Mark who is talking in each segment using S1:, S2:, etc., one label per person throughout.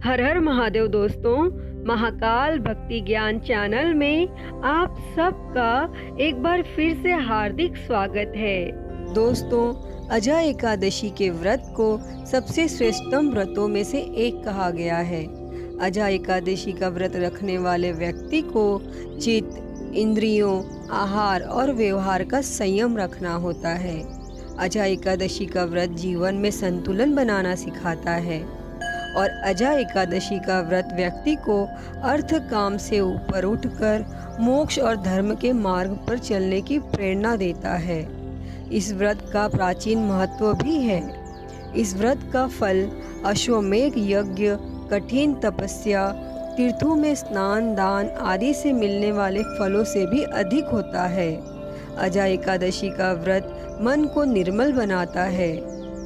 S1: हर हर महादेव दोस्तों, महाकाल भक्ति ज्ञान चैनल में आप सबका एक बार फिर से हार्दिक स्वागत है। दोस्तों, अजा एकादशी के व्रत को सबसे श्रेष्ठतम व्रतों में से एक कहा गया है। अजा एकादशी का व्रत रखने वाले व्यक्ति को चित्त, इंद्रियों, आहार और व्यवहार का संयम रखना होता है। अजा एकादशी का व्रत जीवन में संतुलन बनाना सिखाता है और अजा एकादशी का व्रत व्यक्ति को अर्थ काम से ऊपर उठकर मोक्ष और धर्म के मार्ग पर चलने की प्रेरणा देता है। इस व्रत का प्राचीन महत्व भी है। इस व्रत का फल अश्वमेध यज्ञ, कठिन तपस्या, तीर्थों में स्नान, दान आदि से मिलने वाले फलों से भी अधिक होता है। अजा एकादशी का व्रत मन को निर्मल बनाता है।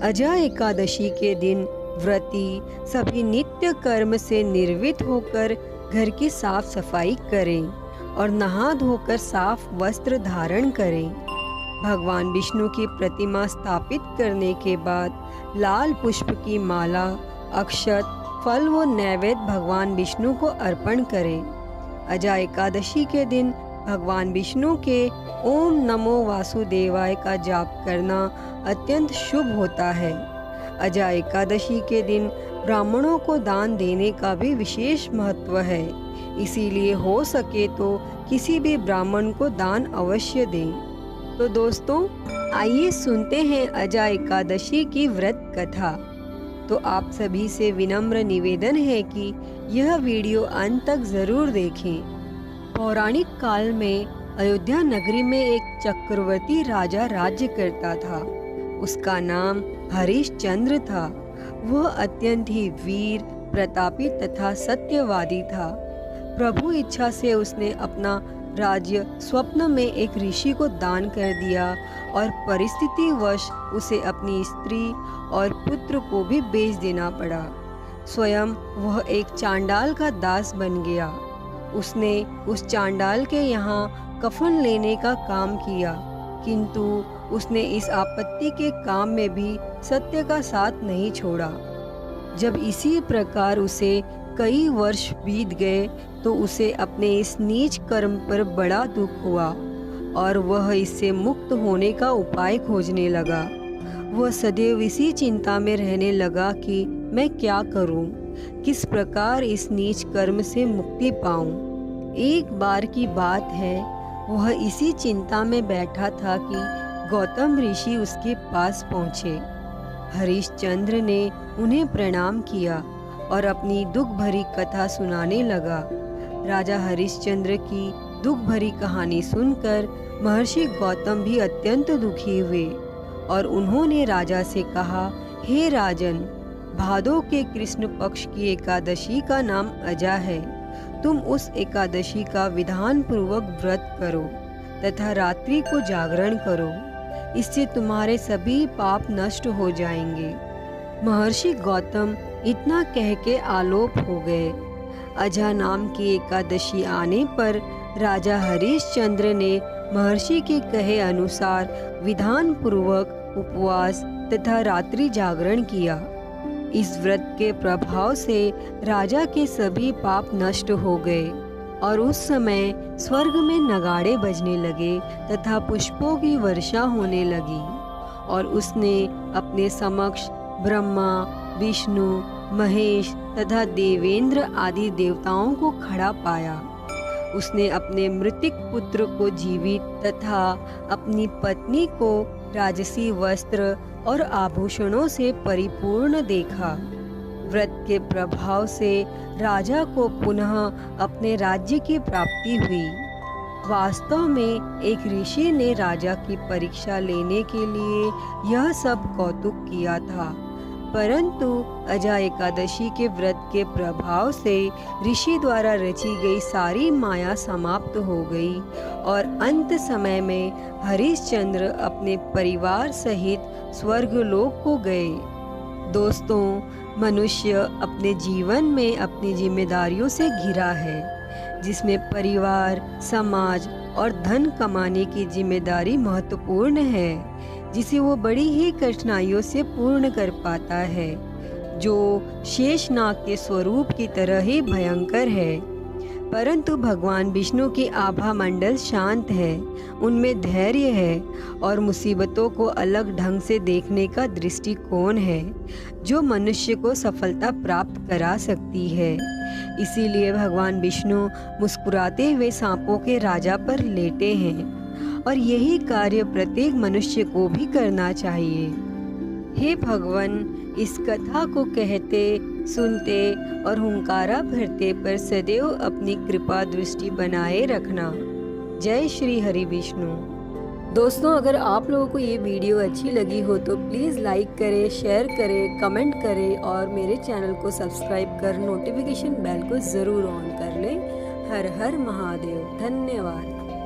S1: अजा एकादशी के दिन व्रती सभी नित्य कर्म से निर्वृत्त होकर घर की साफ सफाई करें और नहा धोकर साफ वस्त्र धारण करें। भगवान विष्णु की प्रतिमा स्थापित करने के बाद लाल पुष्प की माला, अक्षत, फल व नैवेद्य भगवान विष्णु को अर्पण करें। अजा एकादशी के दिन भगवान विष्णु के ओम नमो वासुदेवाय का जाप करना अत्यंत शुभ होता है। अजा एकादशी के दिन ब्राह्मणों को दान देने का भी विशेष महत्व है, इसीलिए हो सके तो किसी भी ब्राह्मण को दान अवश्य दें। तो दोस्तों, आइए सुनते हैं अजा एकादशी की व्रत कथा। तो आप सभी से विनम्र निवेदन है कि यह वीडियो अंत तक जरूर देखें। पौराणिक काल में अयोध्या नगरी में एक चक्रवर्ती राजा राज्य करता था। उसका नाम हरिश्चंद्र था। वह अत्यंत ही वीर, प्रतापी तथा सत्यवादी था। प्रभु इच्छा से उसने अपना राज्य स्वप्न में एक ऋषि को दान कर दिया और परिस्थितिवश उसे अपनी स्त्री और पुत्र को भी बेच देना पड़ा। स्वयं वह एक चांडाल का दास बन गया। उसने उस चांडाल के यहाँ कफन लेने का काम किया, किंतु उसने इस आपत्ति के काम में भी सत्य का साथ नहीं छोड़ा। जब इसी प्रकार उसे कई वर्ष बीत गए तो उसे अपने इस नीच कर्म पर बड़ा दुख हुआ और वह इससे मुक्त होने का उपाय खोजने लगा। वह सदैव इसी चिंता में रहने लगा कि मैं क्या करूं, किस प्रकार इस नीच कर्म से मुक्ति पाऊं। एक बार की बात है, वह इसी चिंता में बैठा था कि गौतम ऋषि उसके पास पहुँचे। हरिश्चंद्र ने उन्हें प्रणाम किया और अपनी दुख भरी कथा सुनाने लगा। राजा हरिश्चंद्र की दुख भरी कहानी सुनकर महर्षि गौतम भी अत्यंत दुखी हुए और उन्होंने राजा से कहा, हे राजन, भादो के कृष्ण पक्ष की एकादशी का नाम अजा है। तुम उस एकादशी का विधान पूर्वक व्रत करो तथा रात्रि को जागरण करो। इससे तुम्हारे सभी पाप नष्ट हो जाएंगे। महर्षि गौतम इतना कह के आलोप हो गए। अजा नाम की एकादशी आने पर राजा हरिश्चंद्र ने महर्षि के कहे अनुसार विधान पूर्वक उपवास तथा रात्रि जागरण किया। इस व्रत के प्रभाव से राजा के सभी पाप नष्ट हो गए और उस समय स्वर्ग में नगाड़े बजने लगे तथा पुष्पों की वर्षा होने लगी और उसने अपने समक्ष ब्रह्मा, विष्णु, महेश तथा देवेंद्र आदि देवताओं को खड़ा पाया। उसने अपने मृतिक पुत्र को जीवित तथा अपनी पत्नी को राजसी वस्त्र और आभूषणों से परिपूर्ण देखा। व्रत के प्रभाव से राजा को पुनः अपने राज्य की प्राप्ति हुई। वास्तव में एक ऋषि ने राजा की परीक्षा लेने के लिए यह सब कौतुक किया था, परंतु अजा एकादशी के व्रत के प्रभाव से ऋषि द्वारा रची गई सारी माया समाप्त हो गई और अंत समय में हरिश्चंद्र अपने परिवार सहित स्वर्गलोक को गए। दोस्तों, मनुष्य अपने जीवन में अपनी जिम्मेदारियों से घिरा है, जिसमें परिवार, समाज और धन कमाने की जिम्मेदारी महत्वपूर्ण है, जिसे वो बड़ी ही कठिनाइयों से पूर्ण कर पाता है। जो शेषनाग के स्वरूप की तरह ही भयंकर है। परंतु भगवान विष्णु की आभा मंडल शांत है, उनमें धैर्य है और मुसीबतों को अलग ढंग से देखने का दृष्टिकोण है, जो मनुष्य को सफलता प्राप्त करा सकती है। इसीलिए भगवान विष्णु मुस्कुराते हुए सांपों के राजा पर लेटे हैं और यही कार्य प्रत्येक मनुष्य को भी करना चाहिए। हे भगवान, इस कथा को कहते, सुनते और हुंकारा भरते पर सदैव अपनी कृपा दृष्टि बनाए रखना। जय श्री हरि विष्णु। दोस्तों, अगर आप लोगों को ये वीडियो अच्छी लगी हो तो प्लीज़ लाइक करें, शेयर करें, कमेंट करें और मेरे चैनल को सब्सक्राइब कर नोटिफिकेशन बेल को ज़रूर ऑन कर लें। हर हर महादेव। धन्यवाद।